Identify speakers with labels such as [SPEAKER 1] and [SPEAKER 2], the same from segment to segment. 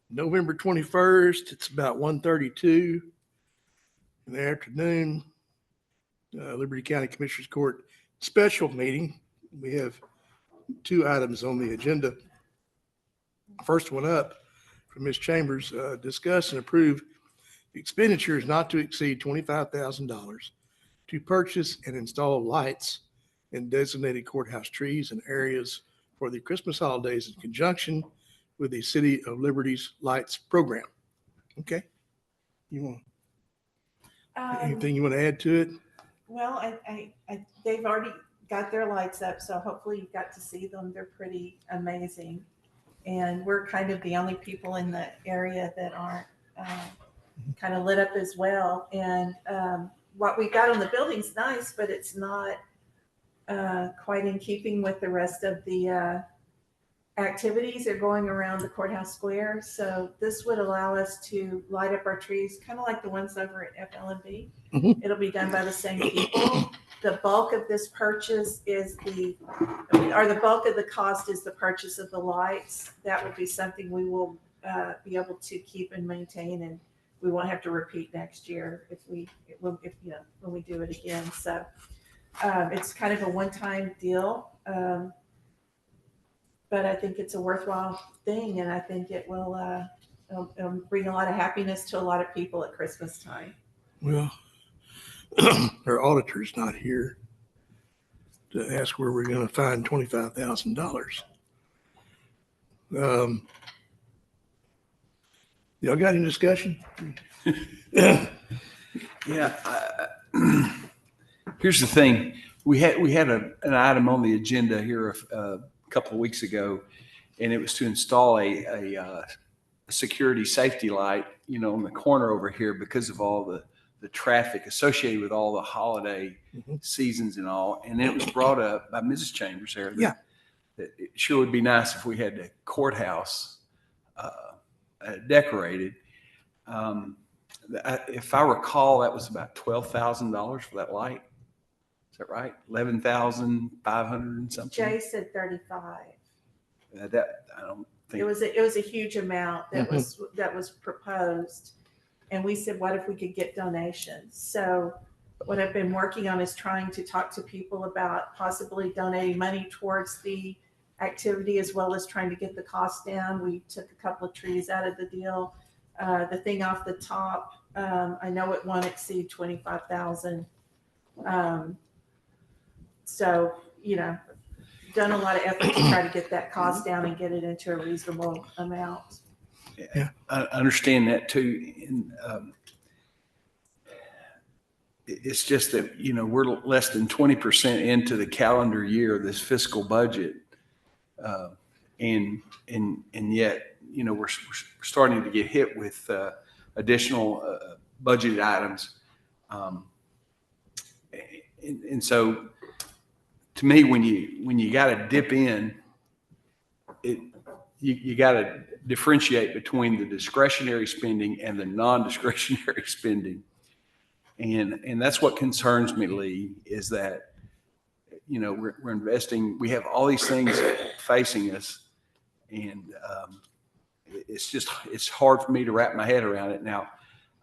[SPEAKER 1] November 21st, it's about 1:32 in the afternoon. Liberty County Commissioners Court special meeting. We have two items on the agenda. First one up from Ms. Chambers, discuss and approve expenditures not to exceed $25,000 to purchase and install lights in designated courthouse trees and areas for the Christmas holidays in conjunction with the City of Liberty's Lights program. Okay. You want anything you want to add to it?
[SPEAKER 2] Well, they've already got their lights up, so hopefully you got to see them. They're pretty amazing. And we're kind of the only people in the area that aren't kind of lit up as well. And what we got on the building's nice, but it's not quite in keeping with the rest of the activities that are going around the courthouse square. So this would allow us to light up our trees, kind of like the ones over at FLMB.
[SPEAKER 1] Mhm.
[SPEAKER 2] It'll be done by the same people. The bulk of this purchase is the bulk of the cost is the purchase of the lights. That would be something we will be able to keep and maintain, and we won't have to repeat next year when we do it again. So it's kind of a one-time deal. But I think it's a worthwhile thing, and I think it will it'll bring a lot of happiness to a lot of people at Christmas time.
[SPEAKER 1] Well, our auditor's not here to ask where we're going to find $25,000. Y'all got any discussion?
[SPEAKER 3] Yeah. Here's the thing. We had an item on the agenda here a couple of weeks ago, and it was to install a security safety light, on the corner over here because of all the traffic associated with all the holiday seasons and all. And it was brought up by Mrs. Chambers there that it sure would be nice if we had the courthouse decorated. If I recall, that was about $12,000 for that light. Is that right? 11,500 and something.
[SPEAKER 2] Jay said 35.
[SPEAKER 3] That I don't think
[SPEAKER 2] It was a huge amount that was proposed, and we said, what if we could get donations? So what I've been working on is trying to talk to people about possibly donating money towards the activity, as well as trying to get the cost down. We took a couple of trees out of the deal. The thing off the top, I know it won't exceed 25,000. So, done a lot of effort to try to get that cost down and get it into a reasonable amount.
[SPEAKER 3] Yeah, I understand that too. And it's just that, we're less than 20% into the calendar year of this fiscal budget. And yet, we're starting to get hit with additional budgeted items. And so, to me, when you got to dip in, you got to differentiate between the discretionary spending and the non-discretionary spending, and that's what concerns me, Lee, is that we're investing. We have all these things facing us, and it's hard for me to wrap my head around it now.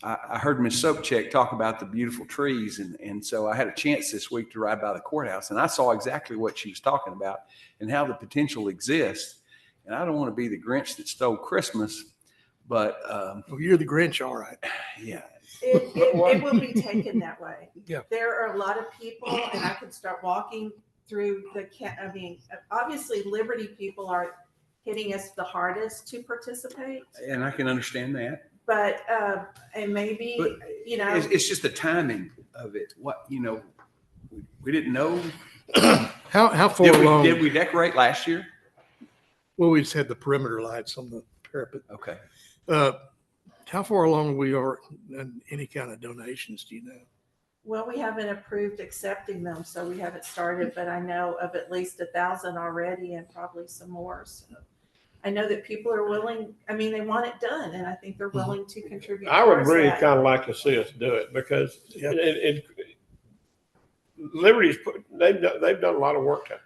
[SPEAKER 3] I heard Ms. Sobchak talk about the beautiful trees, and so I had a chance this week to ride by the courthouse, and I saw exactly what she was talking about and how the potential exists. And I don't want to be the Grinch that stole Christmas, but
[SPEAKER 1] You're the Grinch, all right.
[SPEAKER 3] Yeah,
[SPEAKER 2] it will be taken that way.
[SPEAKER 1] Yeah.
[SPEAKER 2] There are a lot of people, and I can start walking through obviously Liberty people are hitting us the hardest to participate.
[SPEAKER 3] and I can understand that.
[SPEAKER 2] But and maybe
[SPEAKER 3] But it's just the timing of it. What we didn't know.
[SPEAKER 1] How far along?
[SPEAKER 3] Did we decorate last year?
[SPEAKER 1] Well, we just had the perimeter lights on the parapet.
[SPEAKER 3] Okay.
[SPEAKER 1] How far along we are in any kind of donations, do you know?
[SPEAKER 2] Well, we haven't approved accepting them, so we haven't started. But I know of at least 1,000 already, and probably some more. So I know that people are willing. I mean, they want it done, and I think they're willing to contribute.
[SPEAKER 4] I would
[SPEAKER 2] towards
[SPEAKER 4] really
[SPEAKER 2] that.
[SPEAKER 4] kind of like to see us do it because
[SPEAKER 1] Yep.
[SPEAKER 4] Liberty's they've done a lot of work to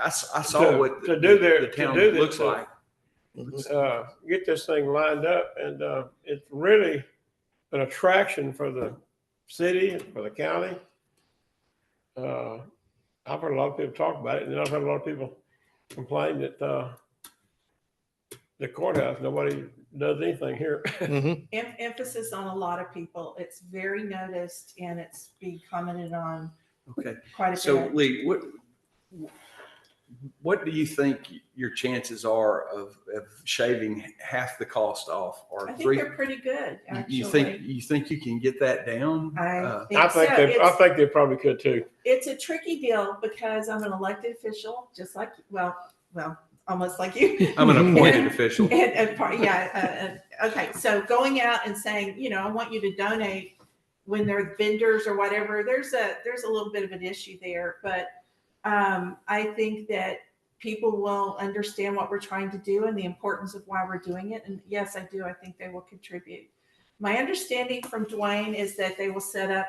[SPEAKER 3] I saw what
[SPEAKER 4] to do their
[SPEAKER 3] the town
[SPEAKER 4] to do
[SPEAKER 3] looks
[SPEAKER 4] this,
[SPEAKER 3] like.
[SPEAKER 4] get this thing lined up. And it's really an attraction for the city and for the county. I've heard a lot of people talk about it, and I've heard a lot of people complain that the courthouse, nobody does anything here.
[SPEAKER 1] Mhm.
[SPEAKER 2] Emphasis on a lot of people. It's very noticed and it's being commented on
[SPEAKER 3] Okay.
[SPEAKER 2] quite a
[SPEAKER 3] So
[SPEAKER 2] bit.
[SPEAKER 3] Lee, what do you think your chances are of shaving half the cost off, or
[SPEAKER 2] I think
[SPEAKER 3] three?
[SPEAKER 2] they're pretty good, actually.
[SPEAKER 3] You think you can get that down?
[SPEAKER 2] I
[SPEAKER 4] I
[SPEAKER 2] think so.
[SPEAKER 4] think they probably could too.
[SPEAKER 2] It's a tricky deal because I'm an elected official, just like, well, almost like you.
[SPEAKER 3] I'm an appointed official.
[SPEAKER 2] Okay. So going out and saying, I want you to donate when they're vendors or whatever, there's a little bit of an issue there. But I think that people will understand what we're trying to do and the importance of why we're doing it. And yes, I do. I think they will contribute. My understanding from Dwayne is that they will set up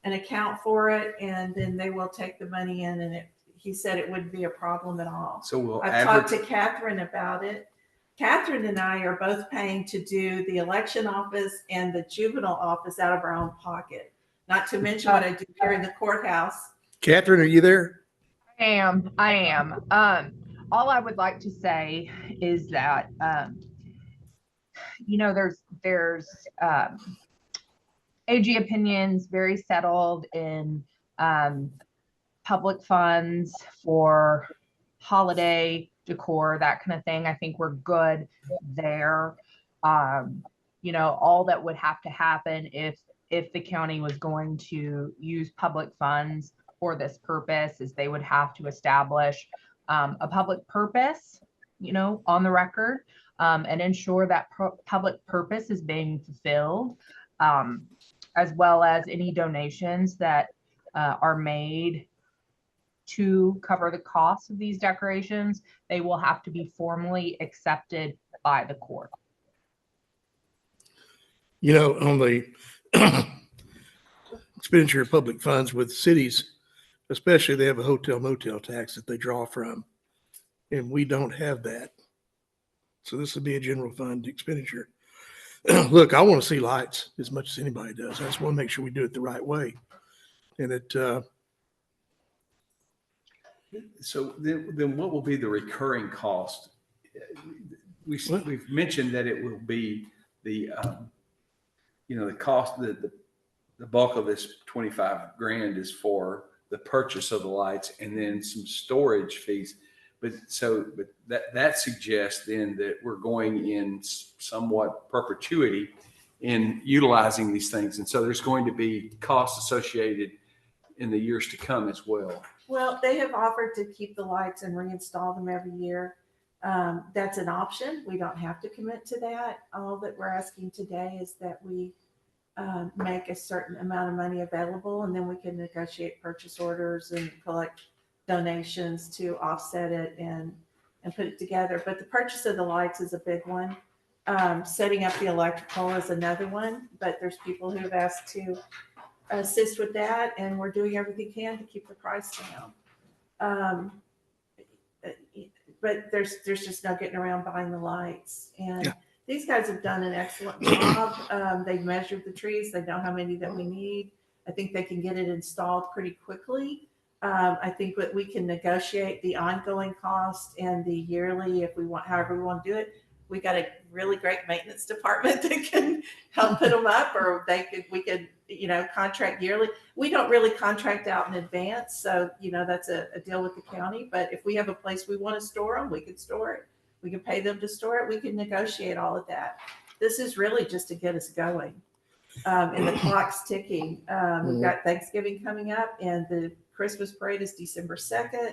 [SPEAKER 2] an account for it, and then they will take the money in, and he said it wouldn't be a problem at all.
[SPEAKER 3] So we'll
[SPEAKER 2] I've talked to Catherine about it. Catherine and I are both paying to do the election office and the juvenile office out of our own pocket, not to mention what I do here in the courthouse.
[SPEAKER 1] Catherine, are you there?
[SPEAKER 5] I am. All I would like to say is that, there's AG opinions very settled in public funds for holiday decor, that kind of thing. I think we're good there. All that would have to happen if the county was going to use public funds for this purpose is they would have to establish a public purpose, on the record, and ensure that public purpose is being fulfilled, as well as any donations that are made to cover the cost of these decorations. They will have to be formally accepted by the court.
[SPEAKER 1] On the expenditure of public funds with cities, especially, they have a hotel motel tax that they draw from, and we don't have that. So this would be a general fund expenditure. Look, I want to see lights as much as anybody does. I just want to make sure we do it the right way. And
[SPEAKER 3] So then what will be the recurring cost? We've mentioned that it will be the cost, the bulk of this 25 grand is for the purchase of the lights and then some storage fees. But that suggests then that we're going in somewhat perpetuity in utilizing these things. And so there's going to be costs associated in the years to come as well.
[SPEAKER 2] Well, they have offered to keep the lights and reinstall them every year. That's an option. We don't have to commit to that. All that we're asking today is that we make a certain amount of money available, and then we can negotiate purchase orders and collect donations to offset it and put it together. But the purchase of the lights is a big one. Setting up the electrical is another one, but there's people who have asked to assist with that, and we're doing everything we can to keep the price down. But there's just no getting around buying the lights. And these guys have done an excellent job. They've measured the trees. They know how many that we need. I think they can get it installed pretty quickly. I think that we can negotiate the ongoing cost and the yearly if we want, however we want to do it. We got a really great maintenance department that can help put them up, or we could contract yearly. We don't really contract out in advance. So, that's a deal with the county. But if we have a place we want to store them, we can store it. We can pay them to store it. We can negotiate all of that. This is really just to get us going. And the clock's ticking. We've got Thanksgiving coming up, and the Christmas parade is December 2nd.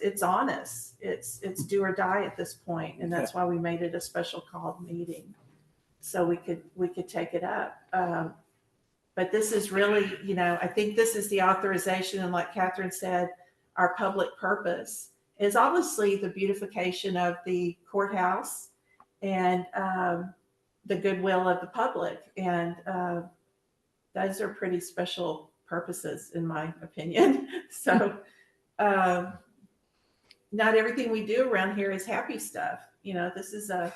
[SPEAKER 2] It's on us. It's do or die at this point, and that's why we made it a special called meeting, so we could take it up. But this is really, I think this is the authorization, and like Catherine said, our public purpose is obviously the beautification of the courthouse and the goodwill of the public, and those are pretty special purposes in my opinion. So not everything we do around here is happy stuff. You know, this is a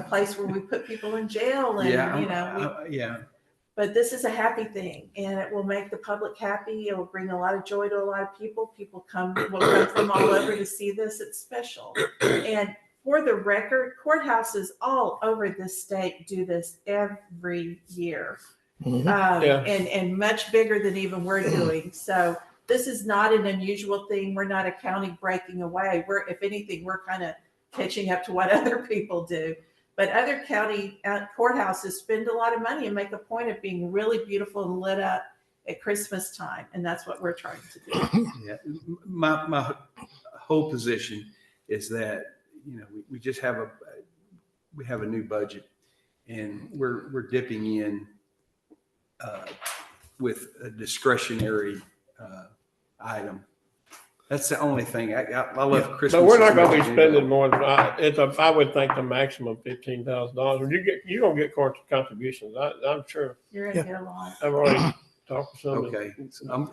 [SPEAKER 2] place where we put people in jail and,
[SPEAKER 3] Yeah,
[SPEAKER 2] you know,
[SPEAKER 3] yeah.
[SPEAKER 2] but this is a happy thing and it will make the public happy. It will bring a lot of joy to a lot of people. People will come from all over to see this. It's special. And for the record, courthouses all over this state do this every year.
[SPEAKER 1] Mhm.
[SPEAKER 4] Yeah.
[SPEAKER 2] And much bigger than even we're doing. So this is not an unusual thing. We're not a county breaking away. If anything, we're kind of catching up to what other people do. But other county courthouses spend a lot of money and make a point of being really beautiful and lit up at Christmas time. And that's what we're trying to do.
[SPEAKER 3] Yeah, my whole position is that, you know, we just have a new budget and we're dipping in with a discretionary item. That's the only thing. I love Christmas.
[SPEAKER 4] But we're not gonna be spending more than, I would think the maximum $15,000. You're gonna get contributions. I'm sure.
[SPEAKER 2] You're going to get a lot.
[SPEAKER 4] I've already talked to some.
[SPEAKER 3] Okay. So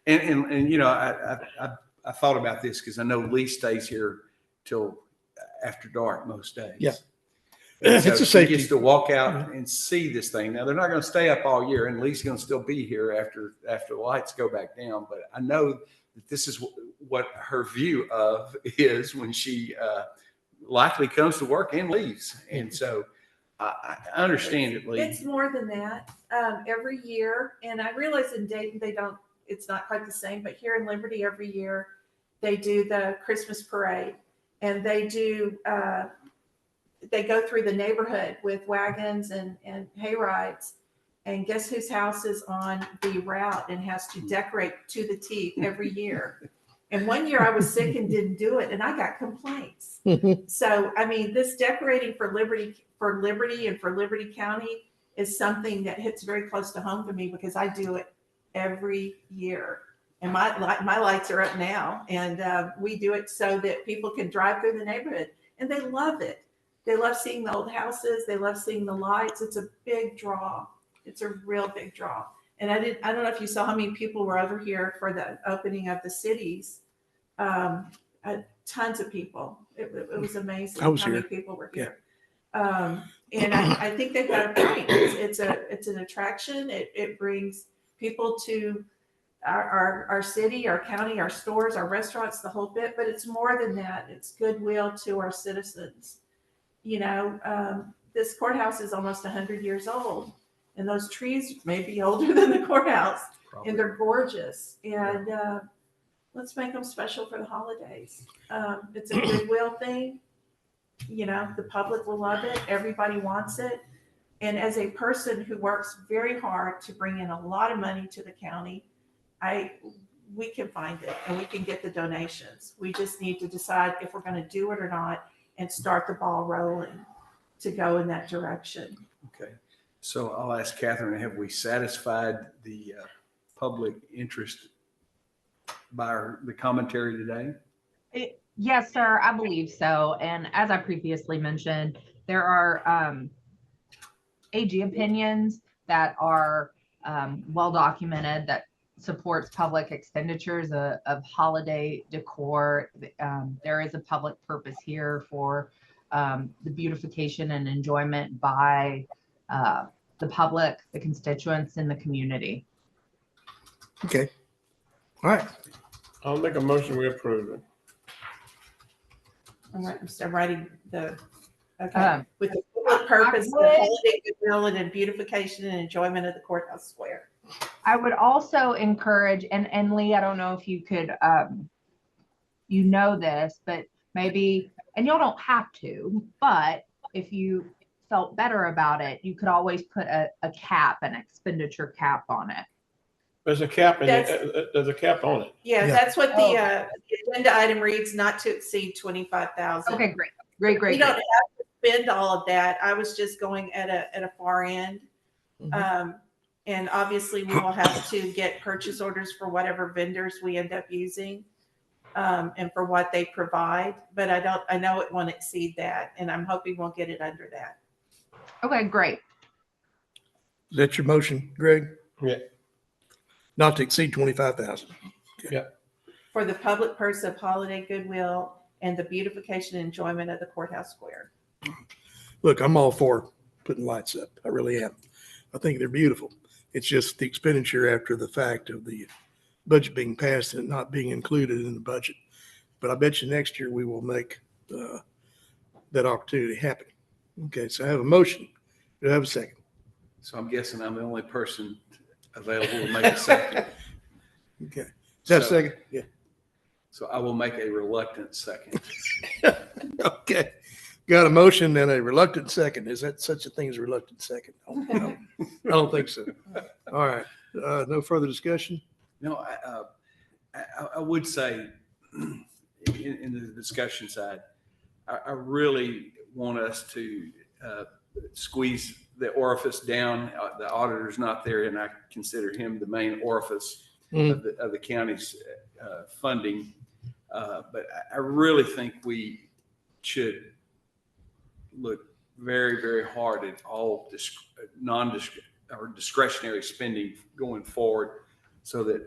[SPEAKER 3] and you know, I thought about this because I know Lee stays here till after dark most days.
[SPEAKER 1] Yeah.
[SPEAKER 3] And so
[SPEAKER 1] It's a
[SPEAKER 3] she
[SPEAKER 1] safety.
[SPEAKER 3] gets to walk out and see this thing. Now they're not going to stay up all year, and Lee's going to still be here after the lights go back down. But I know that this is what her view of is when she likely comes to work and leaves. And so I understand it, Lee.
[SPEAKER 2] It's more than that. Every year, and I realize in Dayton it's not quite the same, but here in Liberty every year they do the Christmas parade, and they go through the neighborhood with wagons and hay rides. And guess whose house is on the route and has to decorate to the teeth every year? And one year I was sick and didn't do it, and I got complaints. So, I mean, this decorating for Liberty and for Liberty County is something that hits very close to home to me because I do it every year. And my lights are up now, and we do it so that people can drive through the neighborhood, and they love it. They love seeing the old houses. They love seeing the lights. It's a big draw. It's a real big draw. And I don't know if you saw how many people were over here for the opening of the cities. Tons of people. It was amazing
[SPEAKER 1] I was
[SPEAKER 2] how many
[SPEAKER 1] here.
[SPEAKER 2] people were here. And I think they've got a point. It's an attraction. It brings people to our city, our county, our stores, our restaurants, the whole bit. But it's more than that. It's goodwill to our citizens. You know, this courthouse is almost 100 years old, and those trees may be older than the courthouse,
[SPEAKER 3] Probably.
[SPEAKER 2] and they're gorgeous. And let's make them special for the holidays. It's a goodwill thing. You know, the public will love it. Everybody wants it. And as a person who works very hard to bring in a lot of money to the county, we can find it and we can get the donations. We just need to decide if we're going to do it or not and start the ball rolling to go in that direction.
[SPEAKER 3] Okay. So I'll ask Catherine, have we satisfied the public interest by the commentary today?
[SPEAKER 5] Yes, sir, I believe so. And as I previously mentioned, there are AG opinions that are well documented that supports public expenditures of holiday decor. There is a public purpose here for the beautification and enjoyment by the public, the constituents, and the community.
[SPEAKER 1] Okay. All right.
[SPEAKER 4] I'll make a motion, we approve it.
[SPEAKER 2] I'm writing okay. With the public purpose of
[SPEAKER 5] would-
[SPEAKER 2] holiday goodwill and beautification and enjoyment of the courthouse square.
[SPEAKER 5] I would also encourage, and Lee, I don't know if you could, you know this, but maybe, and y'all don't have to, but if you felt better about it, you could always put a cap, an expenditure cap on it.
[SPEAKER 4] There's a cap in
[SPEAKER 2] That's-
[SPEAKER 4] it. There's a cap on it.
[SPEAKER 2] Yeah,
[SPEAKER 1] Yeah.
[SPEAKER 2] that's what the agenda item reads, not to exceed 25,000.
[SPEAKER 5] Okay, great.
[SPEAKER 2] We don't have to spend all of that. I was just going at a far end. And obviously we will have to get purchase orders for whatever vendors we end up using, and for what they provide. But I know it won't exceed that, and I'm hoping we'll get it under that.
[SPEAKER 5] Okay, great.
[SPEAKER 1] Is that your motion, Greg?
[SPEAKER 4] Yeah.
[SPEAKER 1] Not to exceed 25,000.
[SPEAKER 2] For the public purpose of holiday goodwill and the beautification and enjoyment of the courthouse square.
[SPEAKER 1] Look, I'm all for putting lights up. I really am. I think they're beautiful. It's just the expenditure after the fact of the budget being passed and it not being included in the budget. But I bet you next year we will make that opportunity happen. Okay, so I have a motion. Do I have a second?
[SPEAKER 3] So I'm guessing I'm the only person available to make a second.
[SPEAKER 1] Okay. Is that a
[SPEAKER 3] So-
[SPEAKER 1] second? Yeah.
[SPEAKER 3] So I will make a reluctant second.
[SPEAKER 1] Okay. Got a motion and a reluctant second. Is that such a thing as a reluctant second? No, I don't think so. All right. No further discussion?
[SPEAKER 3] No, I would say in the discussion side, I really want us to squeeze the orifice down. The auditor's not there, and I consider him the main orifice of the county's funding. But I really think we should look very, very hard at all discretionary spending going forward, so that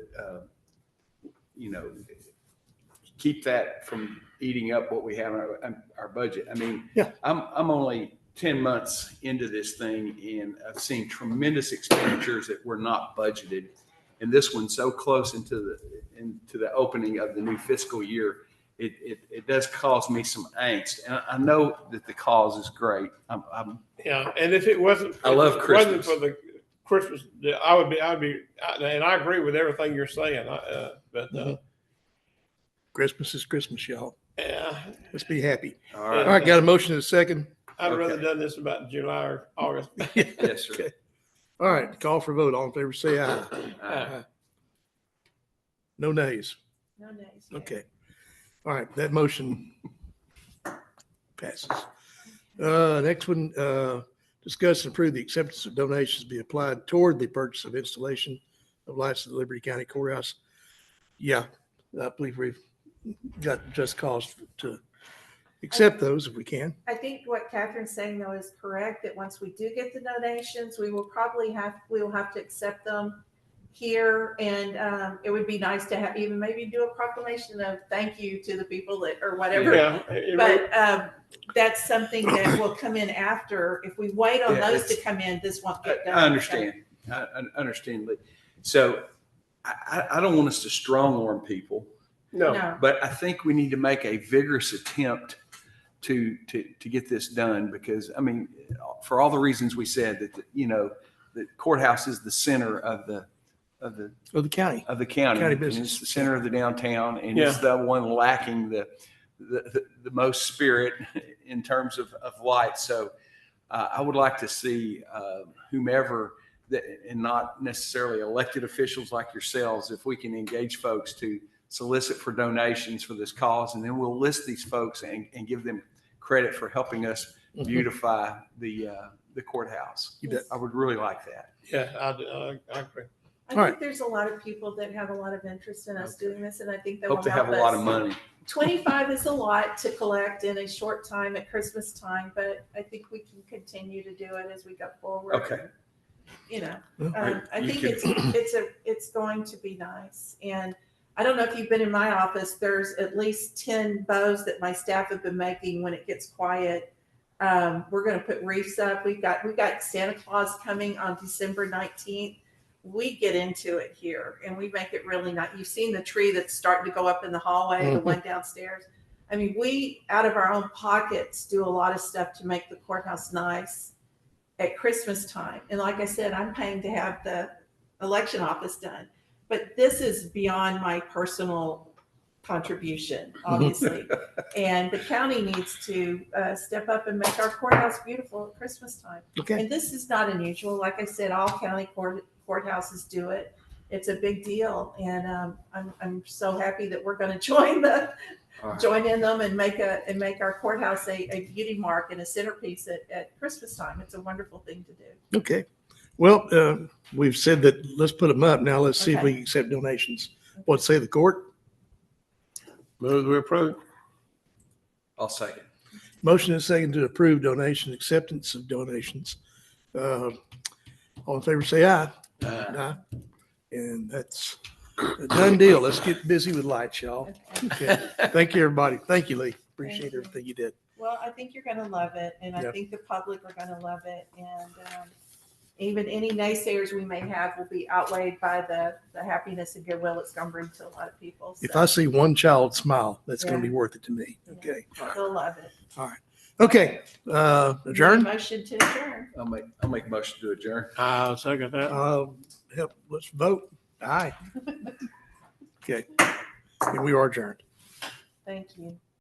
[SPEAKER 3] keep that from eating up what we have in our budget. I mean,
[SPEAKER 1] Yeah.
[SPEAKER 3] I'm only 10 months into this thing, and I've seen tremendous expenditures that were not budgeted. And this one's so close into the opening of the new fiscal year, it does cause me some angst. And I know that the cause is great.
[SPEAKER 4] Yeah, and if it wasn't,
[SPEAKER 3] I love
[SPEAKER 4] if it wasn't
[SPEAKER 3] Christmas.
[SPEAKER 4] for the Christmas, I'd be, and I agree with everything you're saying.
[SPEAKER 1] Christmas is Christmas, y'all.
[SPEAKER 4] Yeah,
[SPEAKER 1] Let's be happy.
[SPEAKER 3] All
[SPEAKER 1] All
[SPEAKER 3] right.
[SPEAKER 1] right. Got a motion and a second?
[SPEAKER 4] I'd rather
[SPEAKER 3] Okay.
[SPEAKER 4] done this about July or August.
[SPEAKER 3] Yes, sir.
[SPEAKER 1] Okay. All right. Call for vote. All in favor, say aye.
[SPEAKER 3] Aye.
[SPEAKER 1] No nays.
[SPEAKER 2] No nays.
[SPEAKER 1] Okay. All right. That motion passes. Next one, discuss and approve the acceptance of donations be applied toward the purchase of installation of lights at the Liberty County Courthouse. Yeah, I believe we've got just cause to accept those if we can.
[SPEAKER 2] I think what Catherine's saying though is correct, that once we do get the donations, we will have to accept them here. And it would be nice to have, even maybe do a proclamation of thank you to the people that, or whatever.
[SPEAKER 4] Yeah,
[SPEAKER 2] But that's something that will come in after. If we wait on
[SPEAKER 3] Yeah,
[SPEAKER 2] those to
[SPEAKER 3] it's-
[SPEAKER 2] come in, this won't get done.
[SPEAKER 3] I understand. I understand. So I don't want us to strong arm people,
[SPEAKER 4] no,
[SPEAKER 2] No,
[SPEAKER 3] but I think we need to make a vigorous attempt to get this done, because I mean, for all the reasons we said, that the courthouse is the center of the
[SPEAKER 1] Of the county.
[SPEAKER 3] county.
[SPEAKER 1] County
[SPEAKER 3] And
[SPEAKER 1] business.
[SPEAKER 3] it's the center of the downtown, and it's the one lacking the most spirit in terms of light. So I would like to see whomever, and not necessarily elected officials like yourselves, if we can engage folks to solicit for donations for this cause, and then we'll list these folks and give them credit for helping us beautify the courthouse.
[SPEAKER 1] You bet.
[SPEAKER 3] I would really like that.
[SPEAKER 4] yeah, I agree.
[SPEAKER 2] I
[SPEAKER 1] All
[SPEAKER 2] think
[SPEAKER 1] right.
[SPEAKER 2] there's a lot of people that have a lot of interest in us doing this, and I think they
[SPEAKER 3] Hope
[SPEAKER 2] will
[SPEAKER 3] to
[SPEAKER 2] help
[SPEAKER 3] have a lot of
[SPEAKER 2] us.
[SPEAKER 3] money.
[SPEAKER 2] 25 is a lot to collect in a short time at Christmas time, but I think we can continue to do it as we go forward.
[SPEAKER 3] Okay.
[SPEAKER 2] You know,
[SPEAKER 1] Well,
[SPEAKER 2] I
[SPEAKER 3] You
[SPEAKER 2] think
[SPEAKER 3] can-
[SPEAKER 2] it's going to be nice. And I don't know if you've been in my office, there's at least 10 bows that my staff have been making when it gets quiet. We're going to put wreaths up. We've got Santa Claus coming on December 19th. We get into it here and we make it really nice. You've seen the tree that's starting to go up in the hallway, the one downstairs. I mean, we, out of our own pockets, do a lot of stuff to make the courthouse nice at Christmas time. And like I said, I'm paying to have the election office done. But this is beyond my personal contribution, obviously. And the county needs to step up and make our courthouse beautiful at Christmas time.
[SPEAKER 1] Okay.
[SPEAKER 2] And this is not unusual. Like I said, all county courthouses do it. It's a big deal. And I'm so happy that we're going to join
[SPEAKER 3] All right.
[SPEAKER 2] join in them and make our courthouse a beauty mark and a centerpiece at Christmas time. It's a wonderful thing to do.
[SPEAKER 1] Okay. Well, we've said that let's put them up. Now let's see if
[SPEAKER 2] Okay.
[SPEAKER 1] we can accept donations. What say the court?
[SPEAKER 4] Move to approve.
[SPEAKER 3] I'll second.
[SPEAKER 1] Motion is second to approve donation, acceptance of donations. All in favor, say aye. Aye. And that's A done deal. Let's get busy with lights, y'all.
[SPEAKER 2] Okay.
[SPEAKER 1] Okay. Thank you, everybody. Thank you, Lee. Appreciate everything you did.
[SPEAKER 2] Well, I think you're gonna love it, and I
[SPEAKER 1] Yeah.
[SPEAKER 2] think the public are gonna love it, and even any naysayers we may have will be outweighed by the happiness and goodwill it's gonna bring to a lot of people.
[SPEAKER 1] If
[SPEAKER 2] So
[SPEAKER 1] I see one child smile, that's going to
[SPEAKER 2] Yeah.
[SPEAKER 1] be worth it to me.
[SPEAKER 2] Yeah.
[SPEAKER 1] Okay. All right.
[SPEAKER 2] they'll love it.
[SPEAKER 1] Okay. Adjourn.
[SPEAKER 2] Motion to adjourn.
[SPEAKER 3] I'll make a motion to adjourn.
[SPEAKER 4] I'll second that.
[SPEAKER 1] Let's vote. Aye. Okay. And we are adjourned.
[SPEAKER 2] Thank you.